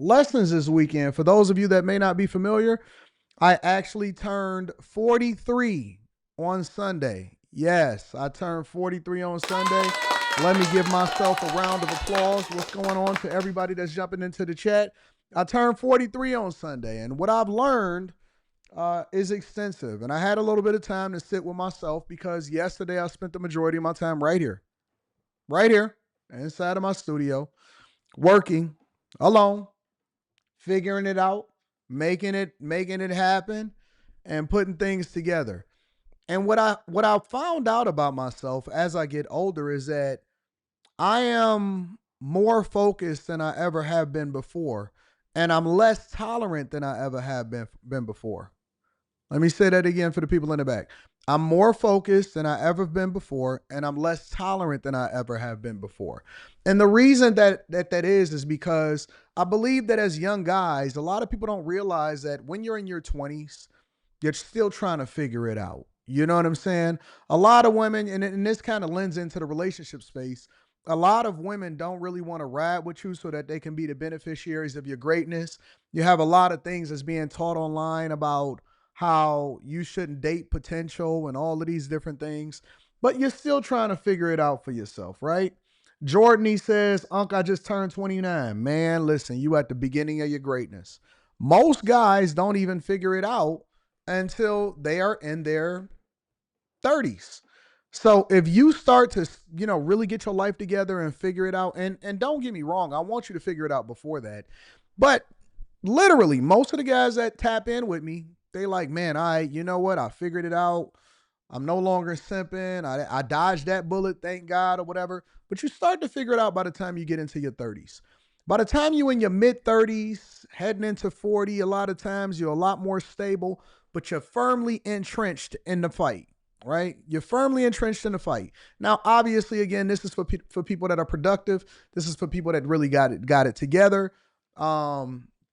lessons this weekend. For those of you that may not be familiar, I actually turned 43 on Sunday. Yes, I turned 43 on Sunday. Let me give myself a round of applause. What's going on to everybody that's jumping into the chat? I turned 43 on Sunday, and what I've learned is extensive. And I had a little bit of time to sit with myself because yesterday I spent the majority of my time right here, inside of my studio, working alone, figuring it out, making it happen, and putting things together. And what I found out about myself as I get older is that I am more focused than I ever have been before, and I'm less tolerant than I ever have been before. Let me say that again for the people in the back. I'm more focused than I ever been before, and I'm less tolerant than I ever have been before. And the reason that is because I believe that as young guys, a lot of people don't realize that when you're in your 20s, you're still trying to figure it out. You know what I'm saying? A lot of women, and this kind of lends into the relationship space, a lot of women don't really want to ride with you so that they can be the beneficiaries of your greatness. You have a lot of things that's being taught online about how you shouldn't date potential and all of these different things, but you're still trying to figure it out for yourself, right? Jordan, he says, Unc, I just turned 29. Man, listen, you at the beginning of your greatness. Most guys don't even figure it out until they are in their 30s. So if you start to, really get your life together and figure it out, and don't get me wrong, I want you to figure it out before that. But literally, most of the guys that tap in with me, they like, man, you know what? I figured it out. I'm no longer simping. I dodged that bullet, thank God, or whatever. But you start to figure it out by the time you get into your 30s. By the time you're in your mid 30s, heading into 40, a lot of times you're a lot more stable, but you're firmly entrenched in the fight, right? You're firmly entrenched in the fight. Now, obviously, again, this is for people that are productive. This is for people that really got it together.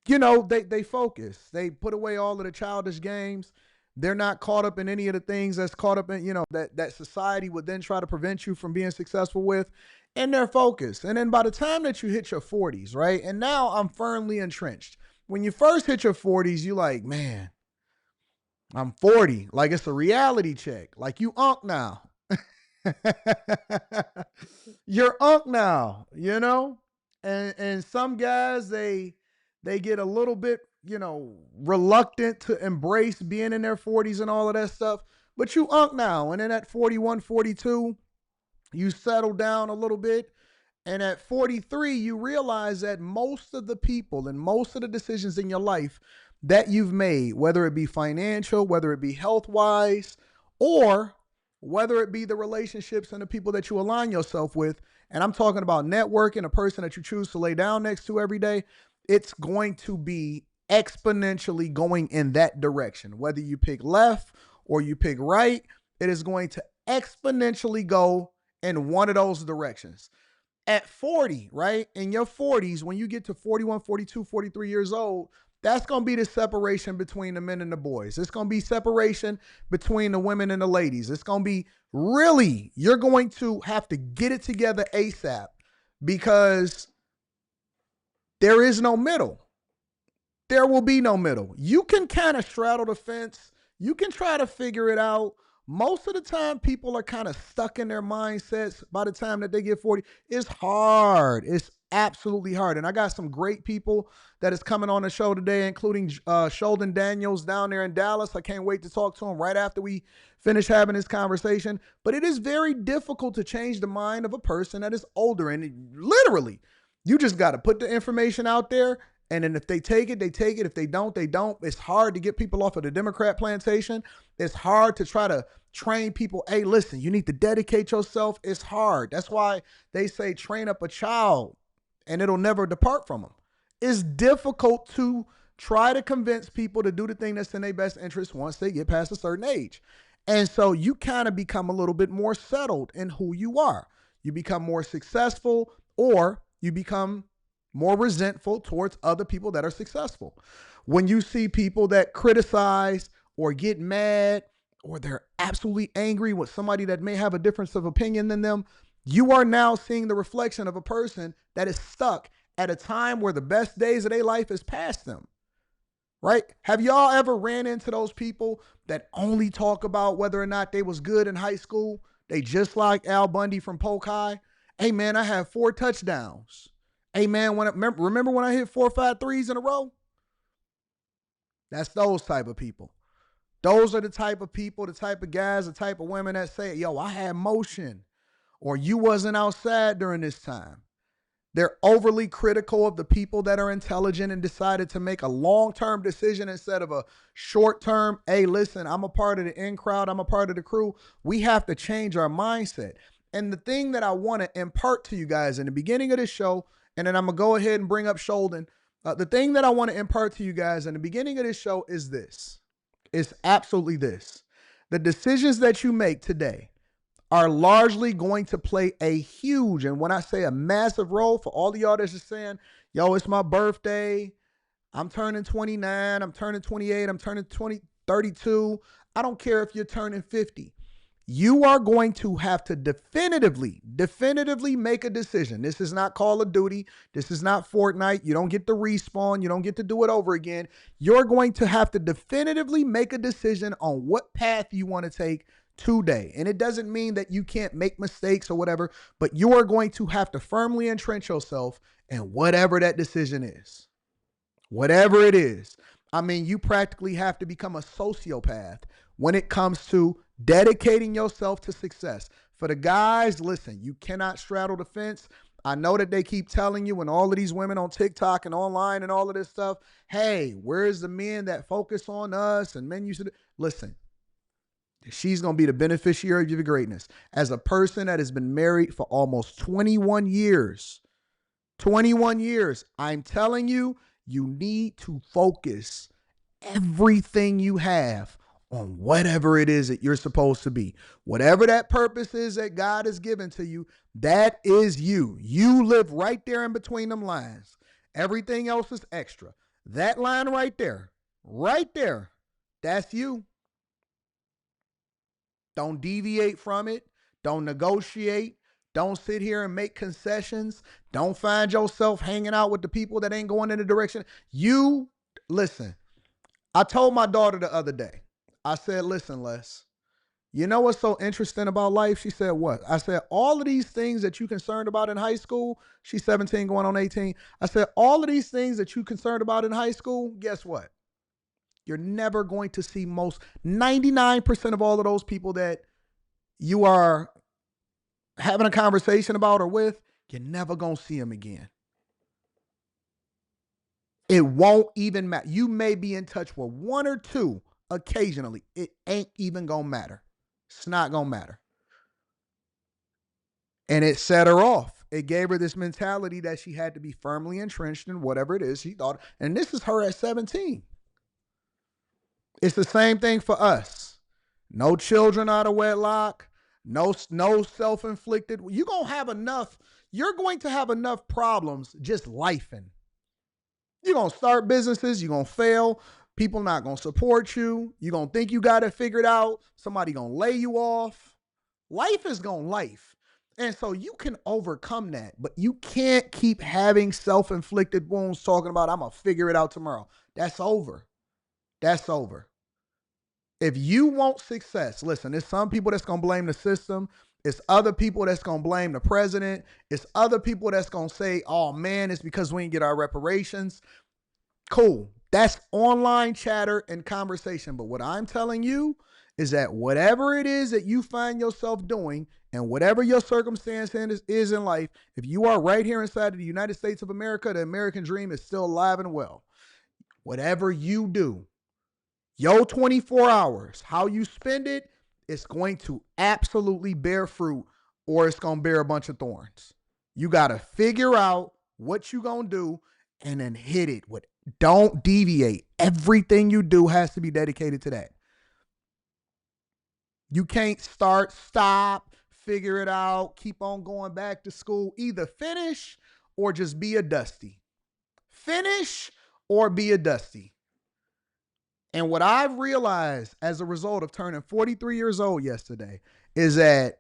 They focus. They put away all of the childish games. They're not caught up in any of the things that's caught up in, that society would then try to prevent you from being successful with. And they're focused. And then by the time that you hit your 40s, right? And now I'm firmly entrenched. When you first hit your 40s, you like, man, I'm 40. Like it's a reality check. Like you unk now. You're unk now, And some guys, they get a little bit, reluctant to embrace being in their 40s and all of that stuff. But you unk now. And then at 41, 42, you settle down a little bit. And at 43, you realize that most of the people and most of the decisions in your life that you've made, whether it be financial, whether it be health-wise, or whether it be the relationships and the people that you align yourself with, and I'm talking about networking, a person that you choose to lay down next to every day, it's going to be exponentially going in that direction. Whether you pick left or you pick right, it is going to exponentially go in one of those directions. At 40, right? In your 40s, when you get to 41, 42, 43 years old, that's going to be the separation between the men and the boys. It's going to be separation between the women and the ladies. It's going to be you're going to have to get it together ASAP because there is no middle. There will be no middle. You can kind of straddle the fence. You can try to figure it out. Most of the time, people are kind of stuck in their mindsets by the time that they get 40. It's hard. It's absolutely hard. And I got some great people that is coming on the show today, including Anton Daniels down there in Dallas. I can't wait to talk to him right after we finish having this conversation. But it is very difficult to change the mind of a person that is older. And literally, you just got to put the information out there. And then if they take it, they take it. If they don't, they don't. It's hard to get people off of the Democrat plantation. It's hard to try to train people. Hey, listen, you need to dedicate yourself. It's hard. That's why they say train up a child and it'll never depart from them. It's difficult to try to convince people to do the thing that's in their best interest once they get past a certain age. And so you kind of become a little bit more settled in who you are. You become more successful, or you become more resentful towards other people that are successful. When you see people that criticize or get mad or they're absolutely angry with somebody that may have a difference of opinion than them, you are now seeing the reflection of a person that is stuck at a time where the best days of their life is past them. Right? Have y'all ever ran into those people that only talk about whether or not they was good in high school? They just like Al Bundy from Polk High. Hey man, I have 4 touchdowns. Hey man, remember when I hit 4 or 5 threes in a row? That's those type of people. Those are the type of people, the type of guys, the type of women that say, yo, I had motion, or you wasn't outside during this time. They're overly critical of the people that are intelligent and decided to make a long-term decision instead of a short-term, hey, listen, I'm a part of the in crowd, I'm a part of the crew. We have to change our mindset. And the thing that I want to impart to you guys in the beginning of this show, and then I'm going to go ahead and bring up Sheldon. The thing that I want to impart to you guys in the beginning of this show is this. It's absolutely this. The decisions that you make today are largely going to play a huge, and when I say a massive role, for all of y'all that's just saying, yo, it's my birthday, I'm turning 29, I'm turning 28, I'm turning 32. I don't care if you're turning 50. You are going to have to definitively make a decision. This is not Call of Duty. This is not Fortnite. You don't get to respawn. You don't get to do it over again. You're going to have to definitively make a decision on what path you want to take today. And it doesn't mean that you can't make mistakes or whatever, but you are going to have to firmly entrench yourself in whatever that decision is. Whatever it is. I mean, you practically have to become a sociopath when it comes to dedicating yourself to success. For the guys, listen, you cannot straddle the fence. I know that they keep telling you, and all of these women on TikTok and online and all of this stuff, hey, where's the men that focus on us? And men used to listen. She's going to be the beneficiary of your greatness. As a person that has been married for almost 21 years, I'm telling you, you need to focus everything you have on whatever it is that you're supposed to be. Whatever that purpose is that God has given to you, that is you. You live right there in between them lines. Everything else is extra. That line right there, that's you. Don't deviate from it. Don't negotiate. Don't sit here and make concessions. Don't find yourself hanging out with the people that ain't going in the direction. You, listen, I told my daughter the other day, I said, listen, Les, you know what's so interesting about life? She said, what? I said, all of these things that you concerned about in high school, she's 17 going on 18. I said, all of these things that you concerned about in high school, guess what? You're never going to see 99% of all of those people that you are having a conversation about or with, you're never going to see them again. It won't even matter. You may be in touch with 1 or 2 occasionally. It ain't even going to matter. It's not going to matter. And it set her off. It gave her this mentality that she had to be firmly entrenched in whatever it is she thought. And this is her at 17. It's the same thing for us. No children out of wedlock. No self-inflicted. You're going to have enough problems just lifing. You're going to start businesses. You're going to fail. People not going to support you. You're going to think you got it figured out. Somebody going to lay you off. Life is going to life. And so you can overcome that, but you can't keep having self-inflicted wounds talking about, I'm going to figure it out tomorrow. That's over. That's over. If you want success, listen, there's some people that's going to blame the system. It's other people that's going to blame the president. It's other people that's going to say, oh man, it's because we didn't get our reparations. Cool. That's online chatter and conversation. But what I'm telling you is that whatever it is that you find yourself doing and whatever your circumstance is in life, if you are right here inside of the United States of America, the American dream is still alive and well. Whatever you do, your 24 hours, how you spend it, it's going to absolutely bear fruit or it's going to bear a bunch of thorns. You got to figure out what you're going to do and then hit it with. Don't deviate. Everything you do has to be dedicated to that. You can't stop, figure it out, keep on going back to school. Either finish or just be a dusty. Finish or be a dusty. And what I've realized as a result of turning 43 years old yesterday is that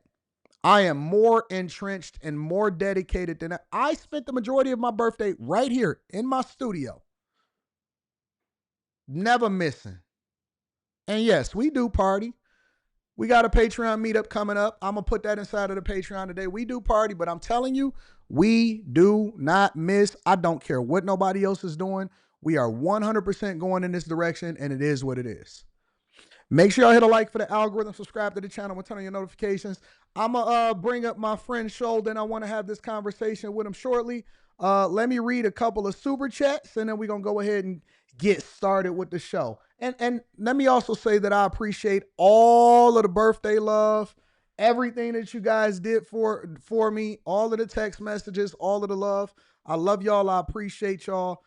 I am more entrenched and more dedicated than I spent the majority of my birthday right here in my studio, never missing. And yes, we do party. We got a Patreon meetup coming up. I'm going to put that inside of the Patreon today. We do party, but I'm telling you, we do not miss. I don't care what nobody else is doing. We are 100% going in this direction, and it is what it is. Make sure y'all hit a like for the algorithm, subscribe to the channel, and turn on your notifications. I'm going to bring up my friend Sheldon. I want to have this conversation with him shortly. Let me read a couple of super chats, and then we're going to go ahead and get started with the show. And let me also say that I appreciate all of the birthday love, everything that you guys did for me, all of the text messages, all of the love. I love y'all. I appreciate y'all.